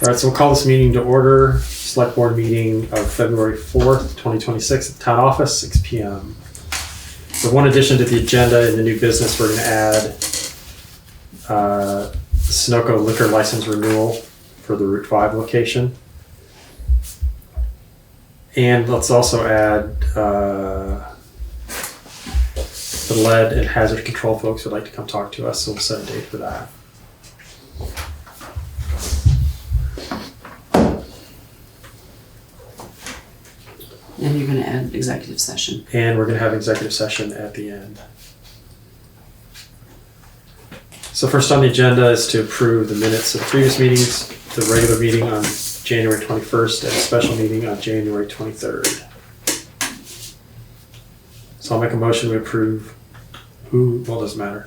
All right, so we'll call this meeting to order. Select Board meeting of February 4th, 2026 at the Town Office, 6 p.m. So one addition to the agenda in the new business, we're going to add Sunoco liquor license renewal for the Route 5 location. And let's also add the lead and hazard control folks would like to come talk to us, so we'll set a date for that. And you're going to add executive session. And we're going to have executive session at the end. So first on the agenda is to approve the minutes of the previous meetings, the regular meeting on January 21st and a special meeting on January 23rd. So I'll make a motion to approve well, doesn't matter.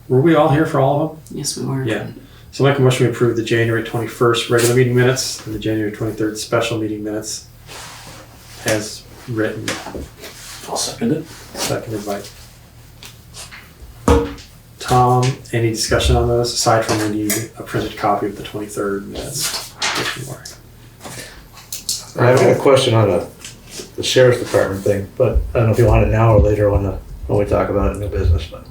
Were we all here for all of them? Yes, we were. Yeah. So I'll make a motion to approve the January 21st regular meeting minutes and the January 23rd special meeting minutes as written. I'll second it. Seconded by Tom. Any discussion on those aside from we need a printed copy of the 23rd minutes? I have a question on the sheriff's department thing, but I don't know if you want it now or later when we talk about it in new business. But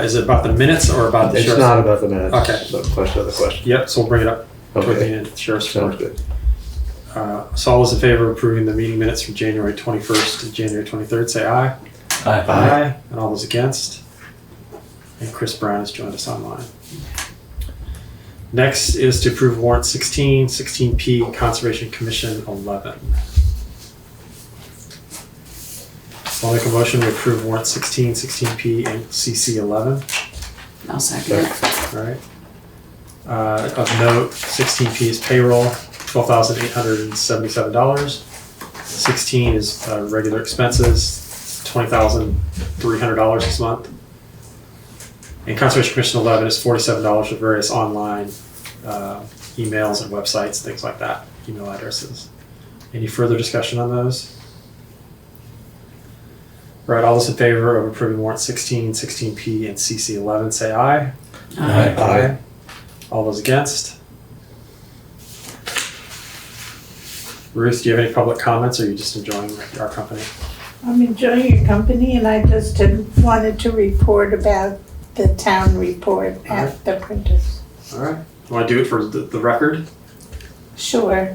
is it about the minutes or about the it's sheriff's? not about the minutes. Okay. So the question. Yep. So we'll bring it up toward the Okay. end. Sheriff's Sounds report. good. So all those in favor of approving the meeting minutes from January 21st to January 23rd, say aye. Aye. Aye. And all those against? And Chris Brown has joined us online. Next is to approve warrant 16, 16P, Conservation Commission 11. So I'll make a motion to approve warrant 16, 16P, and CC 11. I'll second it. All right. Of note, 16P is payroll, $12,877. 16 is regular expenses, $20,300 this month. And Conservation Commission 11 is $47 for various online emails and websites, things like that, email addresses. Any further discussion on those? All right, all those in favor of approving warrant 16, 16P, and CC 11, say aye. Aye. Aye. All those against? Ruth, do you have any public comments, or are you just enjoying our company? I'm enjoying your company, and I just wanted to report about the town report at the printers. All right. You want to do it for the record? Sure.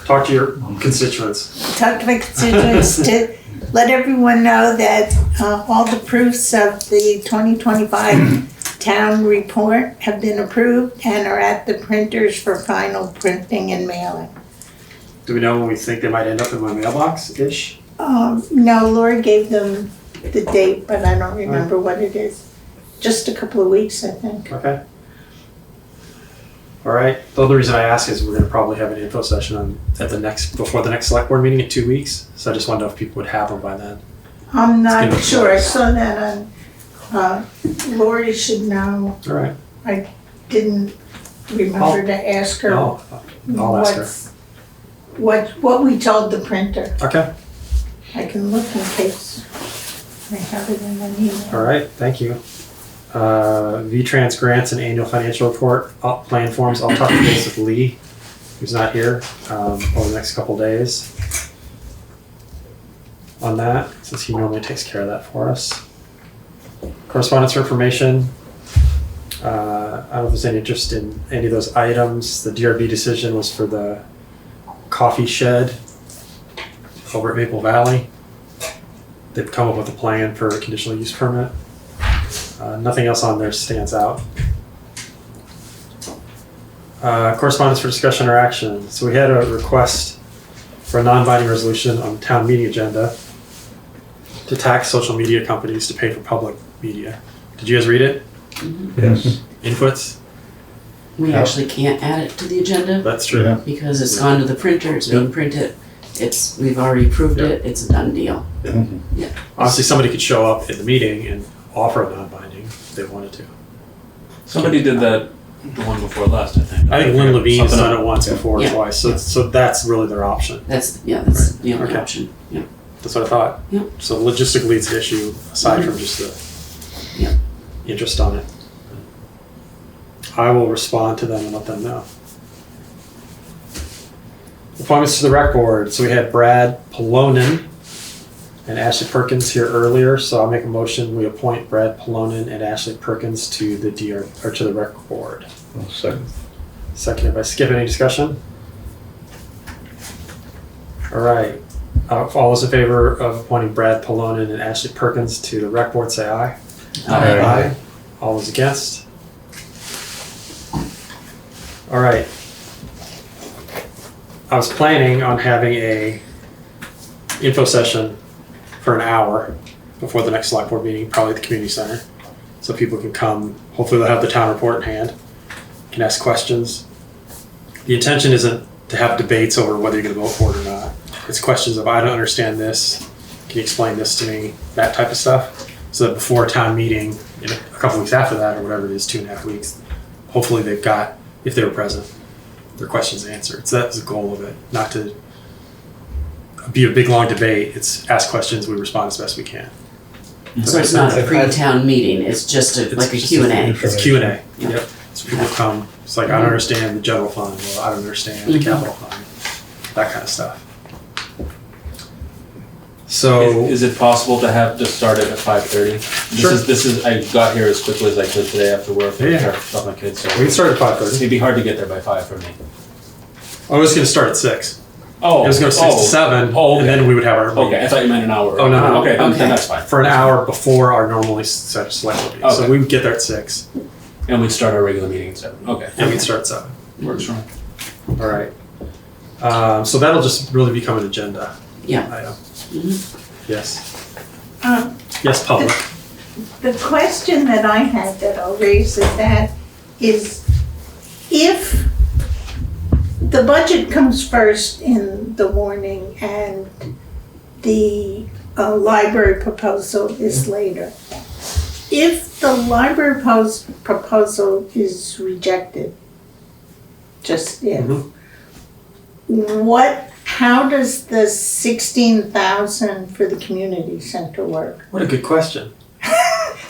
Talk to your constituents. Talk to my constituents to let everyone know that all the proofs of the 2025 town report have been approved and are at the printers for final printing and mailing. Do we know when we think they might end up in my mailbox-ish? No, Laura gave them the date, but I don't remember what it is. Just a couple of weeks, I think. Okay. All right. The other reason I ask is we're going to probably have an info session before the next select board meeting in 2 weeks. So I just wanted to know if people would have them by then. I'm not sure. I saw that on, Lori should know. All right. I didn't remember to ask her I'll ask her. what we told the printer. Okay. I can look in case I have it in an email. All right. Thank you. VTrans grants and annual financial report plan forms. I'll touch base with Lee, who's not here, over the next couple days on that, since he normally takes care of that for us. Correspondence for information. I don't know if there's any interest in any of those items. The DRB decision was for the coffee shed over at Maple Valley. They've come up with a plan for a conditional use permit. Nothing else on there stands out. Correspondence for discussion or action. So we had a request for a non-binding resolution on the town meeting agenda to tax social media companies to pay for public media. Did you guys read it? Mm-hmm. Yes. Inputs? We actually can't add it to the agenda That's true. Yeah. because it's gone to the printer, it's being printed. We've already approved it, it's a done deal. Honestly, somebody could show up at the meeting and offer a non-binding if they wanted to. Somebody did that the one before last, I think. I think Lynn Levine's Something done it once before or Yeah. twice, so that's really their option. That's the only Okay. option, yeah. That's what I thought. Yep. So logistically, it's an issue aside from just the interest on it. I will respond to them and let them know. Appointments to the rec board. So we had Brad Polonin and Ashley Perkins here earlier. So I'll make a motion. We appoint Brad Polonin and Ashley Perkins to the to the rec board. I'll second. Seconded by Skip. Any discussion? All right. All those in favor of appointing Brad Polonin and Ashley Perkins to the rec board, say aye. Aye. All those against? All right. I was planning on having a info session for an hour before the next select board meeting, probably at the community center. So people can come, hopefully they'll have the town report in hand, can ask questions. The intention isn't to have debates over whether you're gonna vote for it or not. It's questions of, I don't understand this, can you explain this to me, that type of stuff. So that before a town meeting, in a couple weeks after that, or whatever it is, 2.5 weeks, hopefully they've got, if they were present, their questions answered. So that's the goal of it, not to be a big long debate. It's ask questions, we respond as best we can. So it's not a pre-town meeting, it's just like a just Q&A. It's Q&A, Yeah. yep. So people come, it's like, I don't understand the general fund, well, I don't understand the capital fund, that kind of stuff. So, Is it possible to have, to start it at 5:30? Sure. This is, I got here as quickly as I could today after work. Yeah. Got my kids, so. we can start at 5:30. It'd be hard to get there by 5 for me. I was gonna start at 6. Oh. It was gonna go 6 to 7, Oh, and okay. then we would have our meeting. Okay, I thought you meant an hour. Oh, no. Okay, then Okay. that's fine. For an hour before our normally set select board meeting. So Okay. we would get there at 6, And we'd start our regular meeting at 7. Okay. and we'd start at 7. Works for me. All right. So that'll just really become an agenda Yeah. item. Mhm. Yes. Um, Yes, public. The question that I had that I'll raise at that is if the budget comes first in the warning and the library proposal is later. If the library proposal is rejected, just if, Mhm. how does the 16,000 for the community center work? What a good question.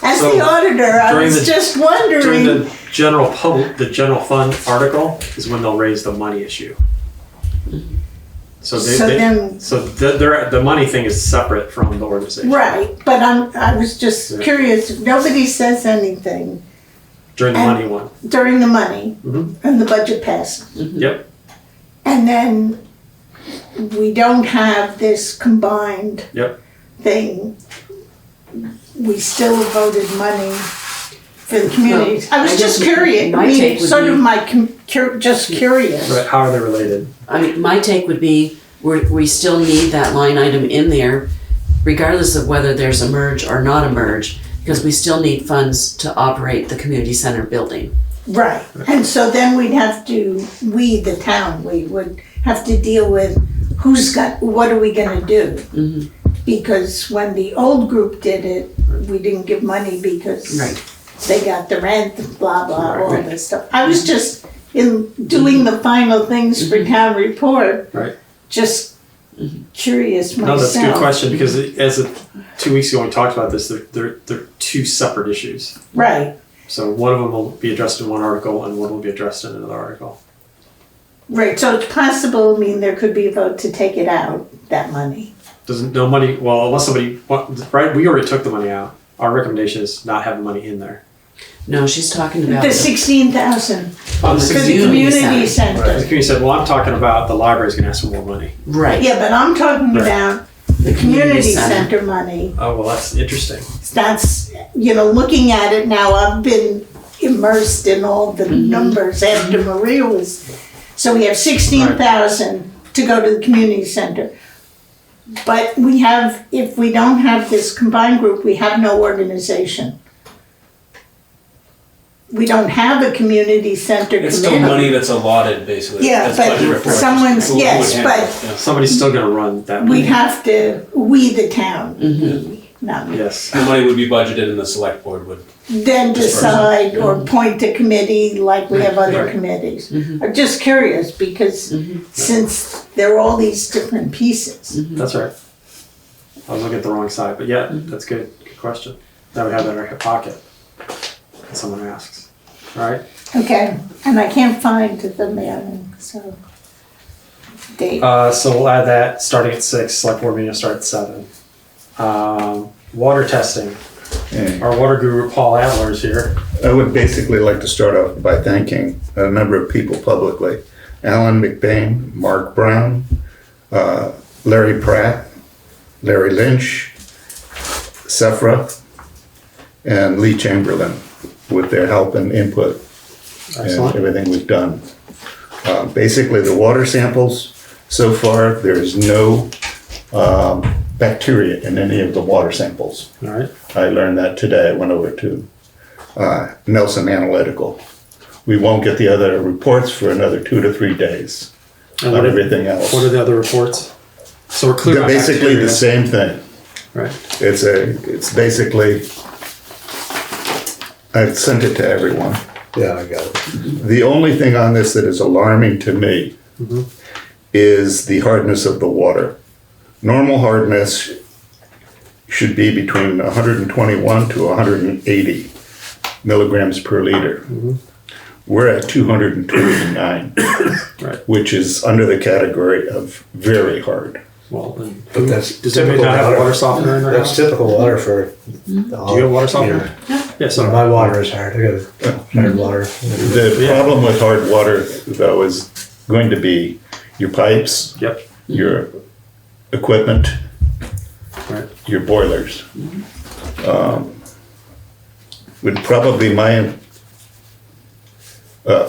As So, the auditor, I during was the- just During wondering. the general fund article is when they'll raise the money issue. So the money thing is separate from the organization. Right, but I was just Yeah. curious, if nobody says anything During the And- money one. during the money Mhm. and the budget passes. Yep. And then we don't have this combined Yep. thing. We still voted money for the communities. I was I just guess curious, my I mean, take would sort of be- my, just curious. Right. How are they related? I mean, my take would be, we still need that line item in there, regardless of whether there's a merge or not a merge, because we still need funds to operate the community center building. Right, and so then we'd have to, we, the town, we would have to deal with what are we gonna do? Mhm. Because when the old group did it, we didn't give money because Right. they got the rent, blah, blah, all Right. this stuff. I was just, in doing the final things for town report, Right. just curious No, that's a good myself. question because as of 2 weeks ago when we talked about this, they're two separate issues. Right, So one of them will be addressed in one article and one will be addressed in another article. right, so it's possible, I mean, there could be a vote to take it out, that money. Doesn't, no money, well, unless somebody, right, we already took the money out. Our recommendation is not have the money in there. No, she's talking about The 16,000 on for the community center. The community said, well, I'm talking about the library's gonna ask for more money. Right. Yeah, but I'm talking Right. about the community center. center money. Oh, well, that's interesting. That's, looking at it now, I've been immersed in all the numbers after Maria was, so we have 16,000 to go to the community center. But if we don't have this combined group, we have no organization. We don't have a community center It's still committee. money that's allotted, basically. Yeah, That's but budget reports. someone's- Who would yes, handle but- it, yeah. Somebody's still gonna run that We money. have to, the town, not me. Yes. The money would be budgeted and the select board would. Then decide or appoint a committee like we have other Right. committees. I'm just curious because since there are all these different pieces. That's right. I was looking at the wrong side, but yeah, that's good. Good question. Now we have that in our hip pocket. When someone asks. All right. Okay, and I can't find the mailing, so. date? So we'll add that, starting at 6, select board meeting will start at 7. Water testing. Yeah. Our water guru, Paul Adler, is here. I would basically like to start off by thanking a number of people publicly. Alan McBain, Mark Brown, Larry Pratt, Larry Lynch, Sephra, and Lee Chamberlain with their help and input and Excellent. everything we've done. Basically, the water samples, so far, there's no bacteria in any of the water samples. All right. I learned that today. I went over to Nelson Analytical. We won't get the other reports for another 2 to 3 days And on everything else. What are the other reports? So we're clear They're on basically bacteria. the same thing. Right. It's basically, I've sent it to everyone. Yeah, I got it. The only thing on this that is alarming to me is the hardness of the water. Normal hardness should be between 121 to 180 milligrams per liter. We're at 229, Right. which is under the category of very hard. Well, then But that's does anybody typical not have a water. water softener in their That's house? typical water for. Do you have water softener? Yeah. So So my water is hard. I got hard water. The Yeah. problem with hard water, though, is going to be your pipes, Yep. your equipment, Right. your boilers. Would probably my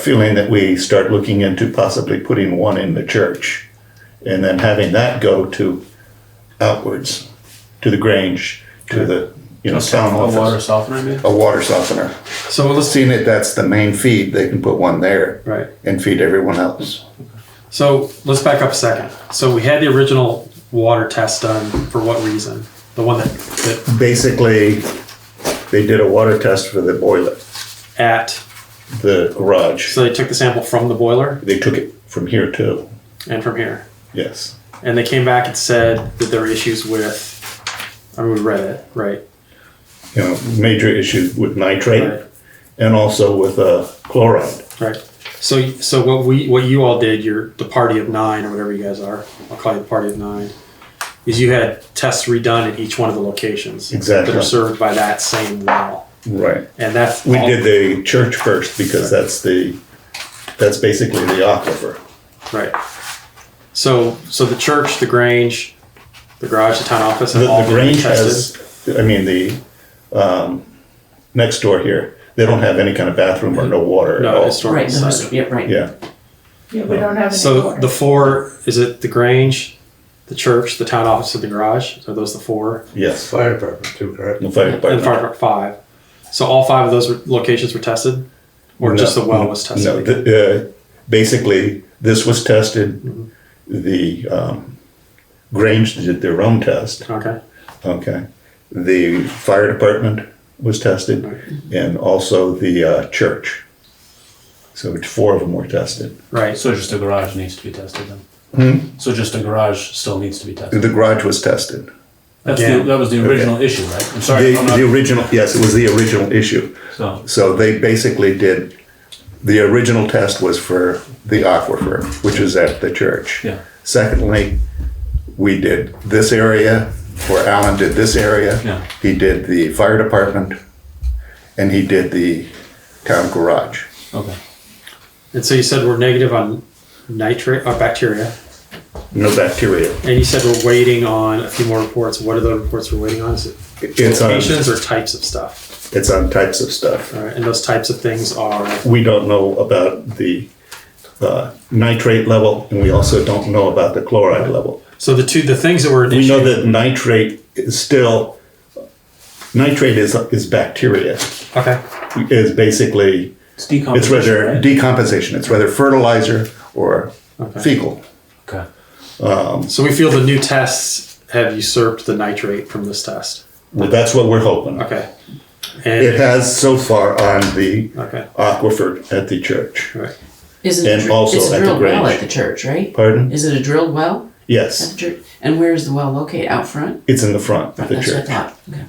feeling that we start looking into possibly putting one in the church and then having that go to outwards to the Grange, to the town A water office. softener, maybe? A water softener. So let's Seeing that that's the main feed, they can put one there right. and feed everyone else. So let's back up a second. So we had the original water test done for what reason? The one that Basically, they did a water test for the boiler, at the garage. so they took the sample from the boiler They took it from here too, and from here, yes. and they came back and said that there were issues with. I mean, we read it right. Major issues with nitrate Right. and also with chloride. Right. So what you all did, the party of 9 or whatever you guys are, I'll call you the party of 9, is you had tests redone at each one of the locations Exactly. that are served by that same well, Right. and that's We all- did the church first because that's basically the aquifer. right. So the church, the Grange, the garage, the town office, The, have all the been Grange tested. the next door here, they don't have any kind of bathroom or no water at No, all. historical Right, no, society. yeah, right. Yeah, Yeah, we don't have any So water. the 4, is it the Grange, the church, the town office, and the garage? Are those the 4? yes, Fire department too, correct? the fire And department. fire department 5. So all 5 of those locations were tested? Or just the well was tested? No, basically, this was tested, the Grange did their own test. Okay. Okay. The fire department was tested and also the church. So 4 of them were tested. Right. So just a garage needs to be tested then? So just a garage still needs to be tested? The garage was tested. Again. That was the original issue, right? I'm sorry. The, I'm not- the original, yes, it was the original issue. So, So they basically did, the original test was for the aquifer, which is at the church. yeah. Secondly, we did this area, or Alan did this area. Yeah. He did the fire department, and he did the town garage. Okay. And so you said we're negative on nitrate or bacteria, No bacteria. and you said we're waiting on a few more reports. What are the reports we're waiting on? Is it It's on, locations or types of stuff? it's on types of stuff. All right, and those types of things are We don't know about the nitrate level, and we also don't know about the chloride level. so the things that were an We issue. know that nitrate is still, nitrate is bacteria. Okay. Is basically, It's it's decomposition, rather right? decomposition. It's rather fertilizer or Okay. fecal. Okay. So we feel the new tests have usurped the nitrate from this test. Well, that's what we're hoping. Okay. It And has so far on the okay. aquifer at the church. Right. Is And it, also it's a at the drilled well Grange. at the church, right? Pardon? Is it a drilled well at Yes, the church? And where is the well located? Out front? it's in the front of the That's what I church. thought. Okay.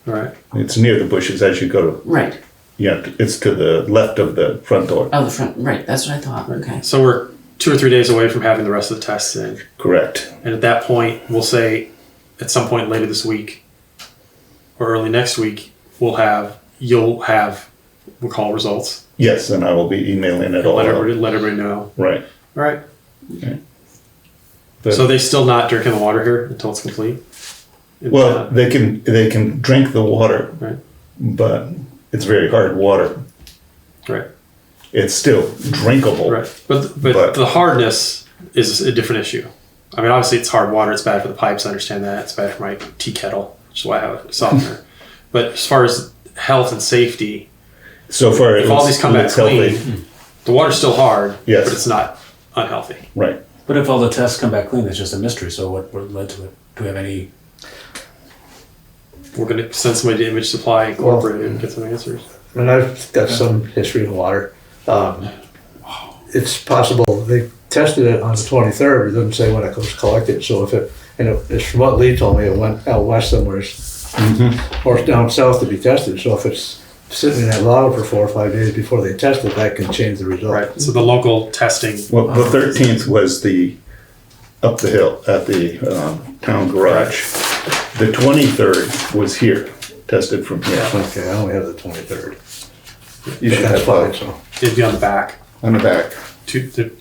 All right. It's near the bushes as you go to, Right. yeah, it's to the left of the front door. Oh, the front. Right. That's what I thought. Okay. So we're 2 or 3 days away from having the rest of the tests in. Correct. And at that point, we'll say at some point later this week or early next week, you'll have, we'll call results. Yes, and I will be emailing it all Let out. everybody know. Right. All right. Okay. But- So they still not drinking the water here until it's complete? Well, they can drink the water, Right. but it's very hard water. Right. It's still drinkable. Right. But the hardness is a different issue. I mean, obviously it's hard water. It's bad for the pipes. I understand that. It's bad for my tea kettle, which is why I have a softener. But as far as health and safety, So far, if all these come back clean, the water's still hard, Yes. but it's not unhealthy. Right. But if all the tests come back clean, it's just a mystery. So what led to it? Do we have any? We're going to send somebody to Image Supply Incorporated and get some answers. And I've got some history in water. It's possible they tested it on the 23rd. It doesn't say when it was collected. So if it, and it's from what Lee told me, it went out west somewhere, or down south to be tested. So if it's sitting in that bottle for 4 or 5 days before they test it, that can change the result. Right. So the local testing. Well, the 13th was up the hill at the town garage. The 23rd was here, tested from here. Okay, I only have the 23rd. You should That's have fine. both So. It'd be on the back. on the back.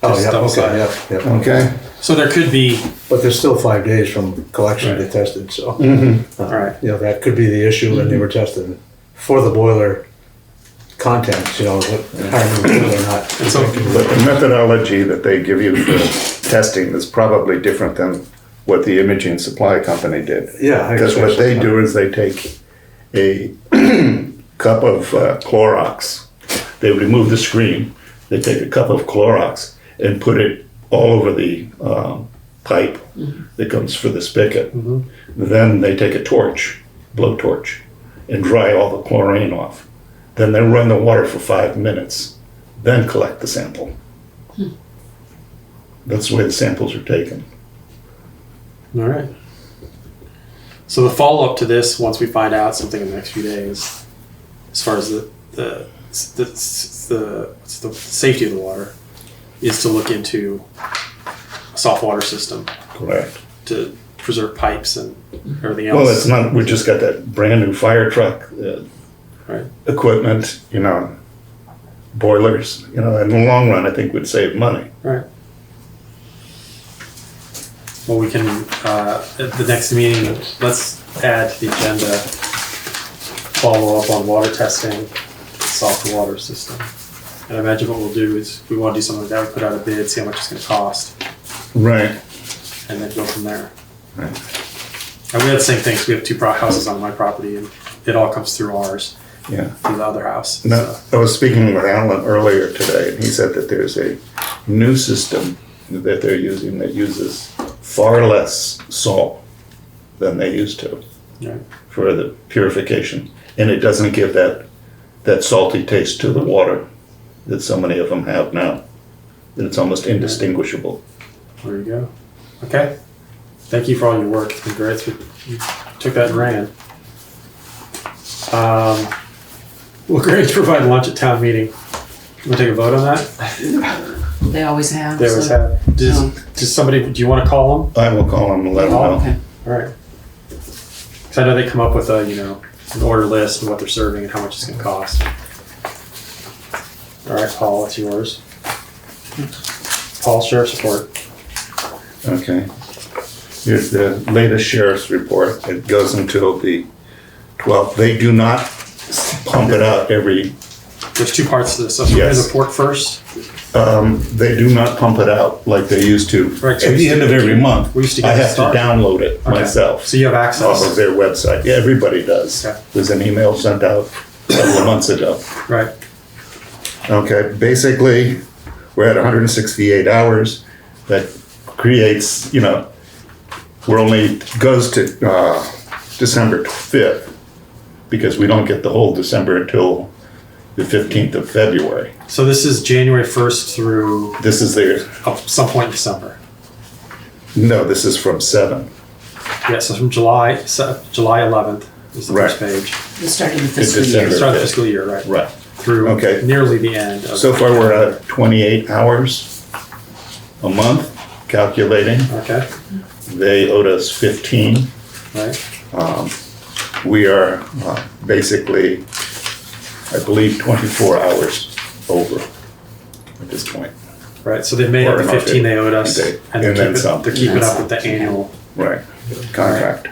Oh, yeah. double Okay. side. Yep. Okay. So there could be. But there's still 5 days from collection to Right. tested. So. All right. You know, that could be the issue when they were tested for the boiler contents, you know, what, how many or not. And so, But the methodology that they give you for testing is probably different than what the imaging supply company did. Yeah. I Because guess what they so. do is they take a cup of Clorox, they remove the screen, they take a cup of Clorox and put it all over the pipe that comes for the spigot. Then they take a torch, blowtorch, and dry all the chlorine off. Then they run the water for 5 minutes, then collect the sample. That's the way the samples are taken. all right. So the follow up to this, once we find out something in the next few days, as far as the safety of the water, is to look into a soft water system Correct. to preserve pipes and everything else. Well, it's not, we just got that brand new fire truck Right. equipment, boilers, in the long run, I think would save money. Right. Well, we can, at the next meeting, let's add to the agenda, follow up on water testing, soft water system. And I imagine what we'll do is, if we want to do something like that, we put out a bid, see how much it's going to cost, Right. and then go from there. Right. And we had the same thing, 'cause we have two houses on my property, and it all comes through ours, Yeah. through the other house. Now, So, I was speaking with Alan earlier today, and he said that there's a new system that they're using that uses far less salt than they used to right. for the purification. And it doesn't give that salty taste to the water that so many of them have now, that it's almost indistinguishable. There you go. Okay. Thank you for all your work. It's been great. You took that and ran. Will Grange provide lunch at town meeting? You want to take a vote on that? They always have. They always so- have. Does somebody, do you want to call them? I will call him and let him Oh, know. Okay. All right. Because I know they come up with an order list and what they're serving and how much it's going to cost. All right, Paul, it's yours. Paul, Sheriff's Report. Okay. Here's the latest sheriff's report. It goes until the 12th. They do not pump it out every, There's two parts to this. So, yes. Yes. Report first. they do not pump it out like they used to. Right, so At we the used end to- of every month, we used to I get have to started. download it Okay. myself So you have off access. of their website. Yeah, everybody does. Okay. There's an email sent out a couple of months ago. Right. Okay, basically, we're at 168 hours. That creates, we're only, goes to December 5th, because we don't get the whole December until the 15th of February. So this is January 1st through This is their, some point in December. no, this is from 7. Yeah, so from July 11th is the first page. The start of the fiscal December. year. Start of the fiscal year, right? Right. Through Okay. nearly the end. Of So far, we're at 28 hours. a month, calculating. Okay, They owed us 15. right. We are basically, I believe, 24 hours over at this point. Right, so they made up the Or not, 15 they owed us, they- and and then some. they're keeping up with the annual. Right, contract.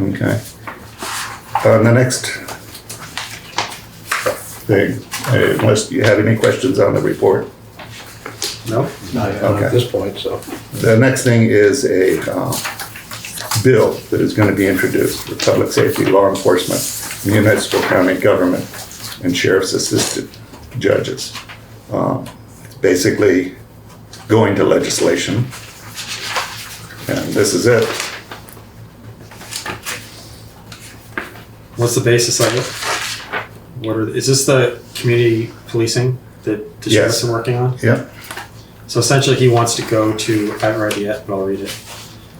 Okay. The next thing, unless you have any questions on the report. No? Not yet Okay. at this point, so. The next thing is a bill that is going to be introduced for public safety, law enforcement, municipal county government, and sheriff's assistant judges. It's basically going to legislation, and this is it. What's the basis of it? Is this the community policing that the sheriff's Yes. been working on? Yeah, So essentially he wants to go to, I haven't read it yet, but I'll read it.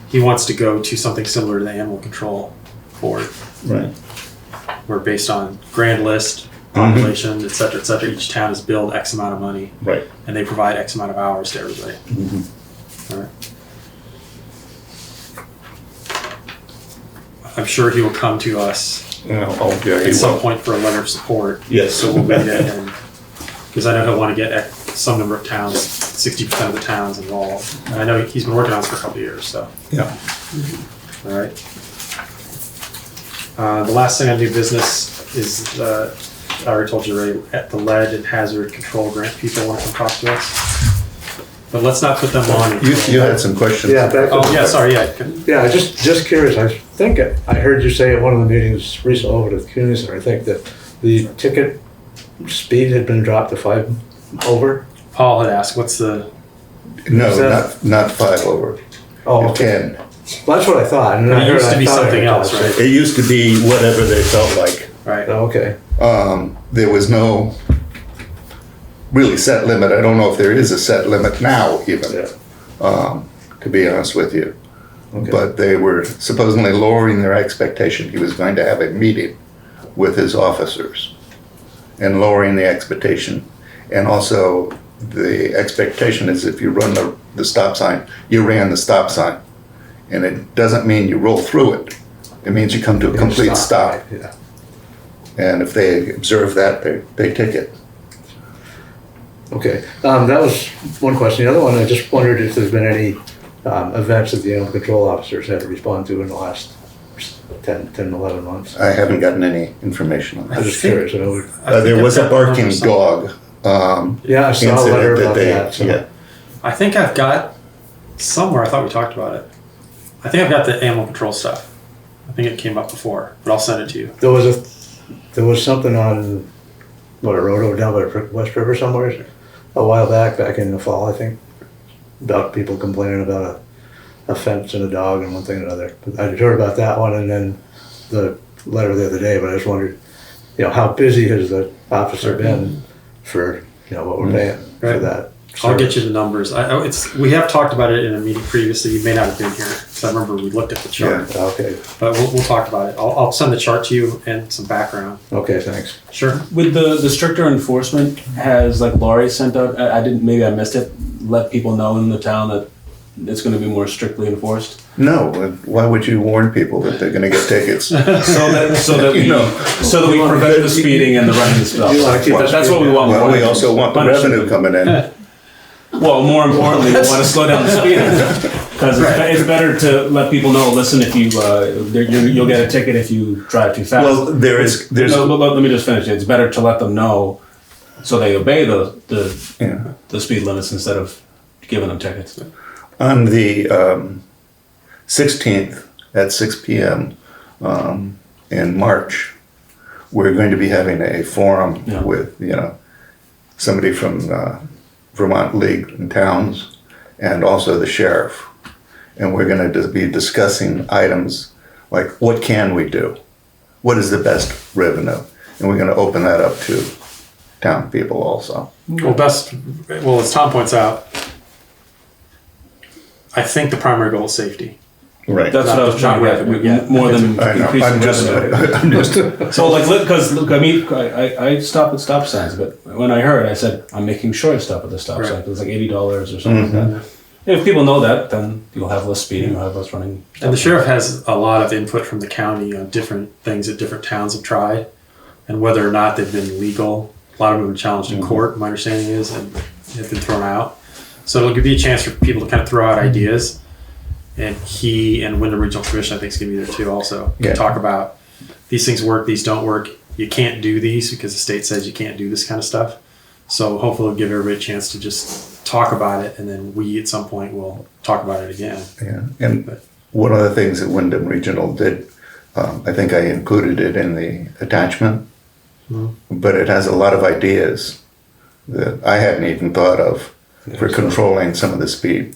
He wants to go to something similar to the animal control board, right. where based on grand list, population, et cetera, each town is billed X amount of money, Right. and they provide X amount of hours to everybody. All right. I'm sure he will come to us Oh, yeah, he at some will. point for a letter of support. Yes. So we'll make it, and because I know he'll want to get some number of towns, 60% of the towns involved. And I know he's been working on this for a couple of years, so, Yeah. all right. The last thing on new business is, I already told you, Ray, at the lead and hazard control grant people want to come talk to us. But let's not put them on. You had some questions. Yeah, back Oh, yeah, sorry, yeah. Yeah, just curious, I think I heard you say at one of the meetings recently over at the community center, I think that the ticket speed had been dropped to 5 over. Paul had asked, what's the, No, Is that- not 5 over. Oh, okay. 10. Well, that's what I thought. And But I it heard- used to I be thought I something heard else, that. right? It used to be whatever they felt like. right? Oh, okay. There was no really set limit. I don't know if there is a set limit now even, Yeah. to be honest with you. Okay. But they were supposedly lowering their expectation. He was going to have a meeting with his officers and lowering the expectation. And also the expectation is if you run the stop sign, you ran the stop sign. And it doesn't mean you roll through it. It means you come to a complete stop. right, Yeah. And if they observe that, they ticket. Okay, that was one question. The other one, I just wondered if there's been any events that the animal control officers had to respond to in the last 10, 11 months. I haven't gotten any information on I was that. just curious. I know There think was a I've got barking some- dog. yeah, I saw a letter Incident about that they- that. So. yeah. I think I've got somewhere, I thought we talked about it. I think I've got the animal control stuff. I think it came up before, but I'll send it to you. There was something on, what, a road over down by West River somewhere, a while back in the fall, I think, about people complaining about a fence and a dog and one thing and another. But I heard about that one and then the letter the other day, but I just wondered, how busy has the officer been for, what we're paying for Right. that? I'll get you the numbers. We have talked about it in a meeting previously. You may not have been here, because I remember we looked at the chart. Okay, But we'll talk about it. I'll send the chart to you and some background. okay, thanks. Sure. With the stricter enforcement, has like Laurie sent out, I didn't, maybe I missed it, let people know in the town that it's gonna be more strictly enforced? No, why would you warn people that they're gonna get tickets? So that we, You know. so that we prevent the speeding and the running stuff. You wanna keep us- That's what we want. Well, we also want the Punishment. revenue coming in. Well, more importantly, we want to slow down the speeding. Because it's better to let people know, listen, if you'll get a ticket if you drive too fast. Well, there's, No, let me just finish. It's better to let them know so they obey yeah. the speed limits instead of giving them tickets. On the 16th at 6 p.m. In March, we're going to be having a forum Yeah. with, somebody from Vermont League and Towns and also the sheriff. And we're going to be discussing items like what can we do? What is the best revenue? And we're going to open that up to town people also. Well, as Tom points out, I think the primary goal is safety. Right. That's what I was trying to revenue, get, more than I know, increasing revenue. I'm just, So like, cause look, I mean, I stop at stop signs, but when I heard, I said, I'm making sure I stop at the stop sign, 'cause it's like $80 or something like that. If people know that, then you'll have less speeding, you'll have less running. And the sheriff has a lot of input from the county on different things that different towns have tried, and whether or not they've been legal. A lot of them have been challenged in court, my understanding is, and have been thrown out. So it'll be a chance for people to kind of throw out ideas. And he and Wyndham Regional Commission, I think, is going to be there too also. Yeah. Talk about these things work, these don't work. You can't do these because the state says you can't do this kind of stuff. So hopefully it'll give everybody a chance to just talk about it, and then we at some point will talk about it again. yeah. And one of the things that Wyndham Regional did, I think I included it in the attachment, but it has a lot of ideas that I hadn't even thought of for controlling some of the speed.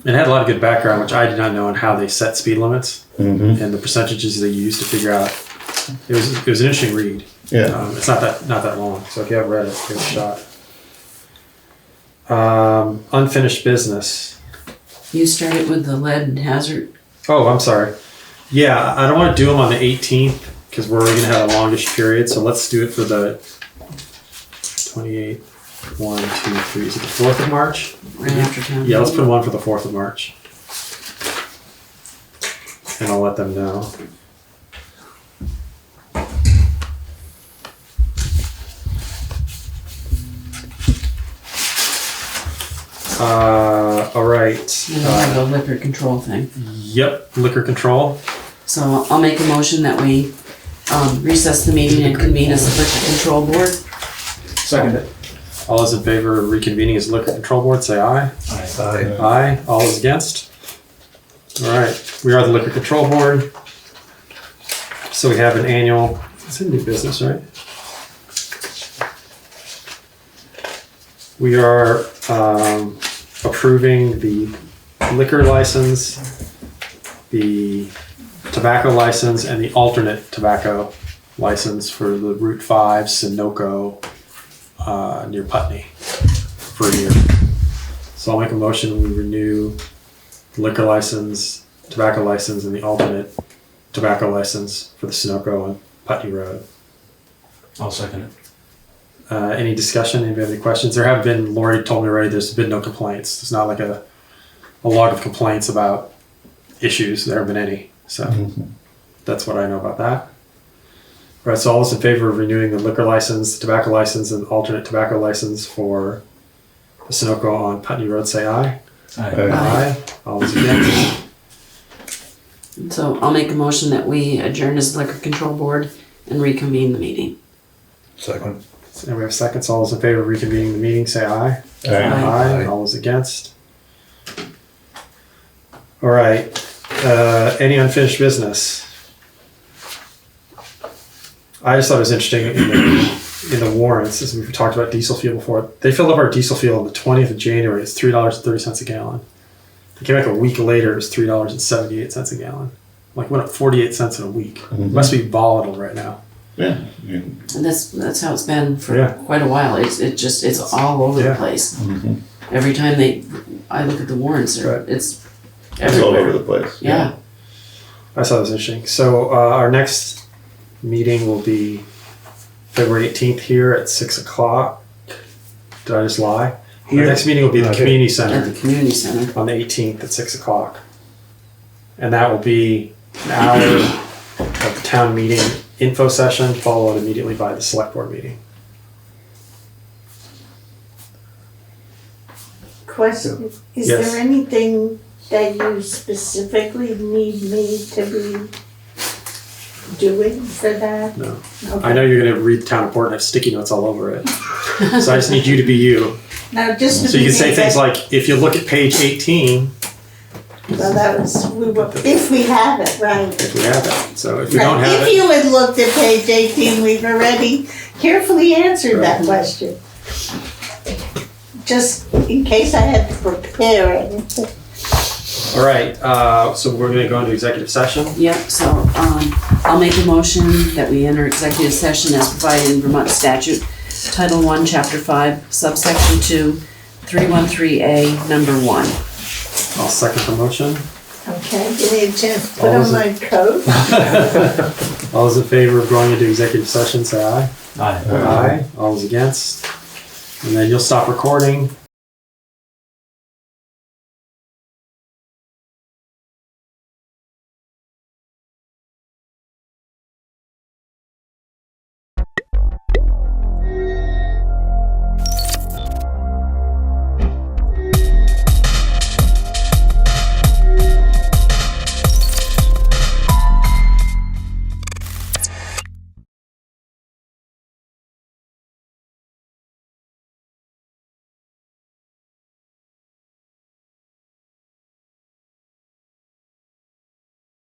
It had a lot of good background, which I did not know on how they set speed limits and the percentages they used to figure out. It was an interesting read. Yeah. It's not that long, so if you haven't read it, give it a shot. Unfinished business. You started with the lead and hazard. Oh, I'm sorry. Yeah, I don't want to do them on the 18th because we're going to have a longish period. So let's do it for the 28th. 1, 2, 3. Is it the 4th of March? Right after town. Yeah, let's put one for the 4th of March. And I'll let them know. All right. And we'll have the liquor control thing. Yep, liquor control. So I'll make a motion that we recess the meeting and convene as the liquor control board. Second. All those in favor of reconvening as liquor control board, say aye. Aye. Aye. All those against? All right, we are the liquor control board. So we have an annual, it's a new business, right? We are approving the liquor license, the tobacco license, and the alternate tobacco license for the Route 5 Sunoco near Putney for a year. So I'll make a motion, we renew the liquor license, tobacco license, and the alternate tobacco license for the Sunoco on Putney Road. I'll second it. Any discussion? Anybody have any questions? There have been, Lori told me already, there's been no complaints. There's not like a log of complaints about issues. There haven't been any. So that's what I know about that. All right, so all those in favor of renewing the liquor license, the tobacco license, and alternate tobacco license for the Sunoco on Putney Road, say aye. Aye. Aye. All those against? So I'll make a motion that we adjourn as liquor control board and reconvene the meeting. Second. And we have seconds. All those in favor of reconvening the meeting, say aye. Aye. Aye. All those against? All right. Any unfinished business? I just thought it was interesting in the warrants, as we've talked about diesel fuel before. They filled up our diesel fuel on the 20th of January. It's $3.30 a gallon. They came back a week later. It was $3.78 a gallon. Like went up 48 cents in a week. It must be volatile right now. Yeah. And that's how it's been for Yeah. quite a while. It's all over Yeah. the place. Every time I look at the warrants, Right. it's It's all everywhere. over the place. Yeah. I thought it was interesting. So our next meeting will be February 18th here at 6 o'clock. Did I just lie? The next meeting will be the community At center the community center. on the 18th at 6 o'clock. And that will be an hour of the town meeting info session, followed immediately by the select board meeting. Question, is Yes. there anything that you specifically need me to be doing for that? No. Okay. I know you're going to read the town report and have sticky notes all over it. So I just need you to be you. No, just to So you be can say the things exec- like, if you look at page 18, Well, that was, if we have it, right. if we have it. So if we don't Right. have If it, you had looked at page 18, we've already carefully answered that question. Just in case I had to prepare anything. all right. So we're going to go into executive session. Yep, so I'll make a motion that we enter executive session as provided in Vermont statute, Title 1, Chapter 5, subsection 2, 313A, number 1. I'll second the motion. Okay, give me a chance to put All on those my coat. All those in favor of going into executive session, say aye. Aye. Aye. All those against? And then you'll stop recording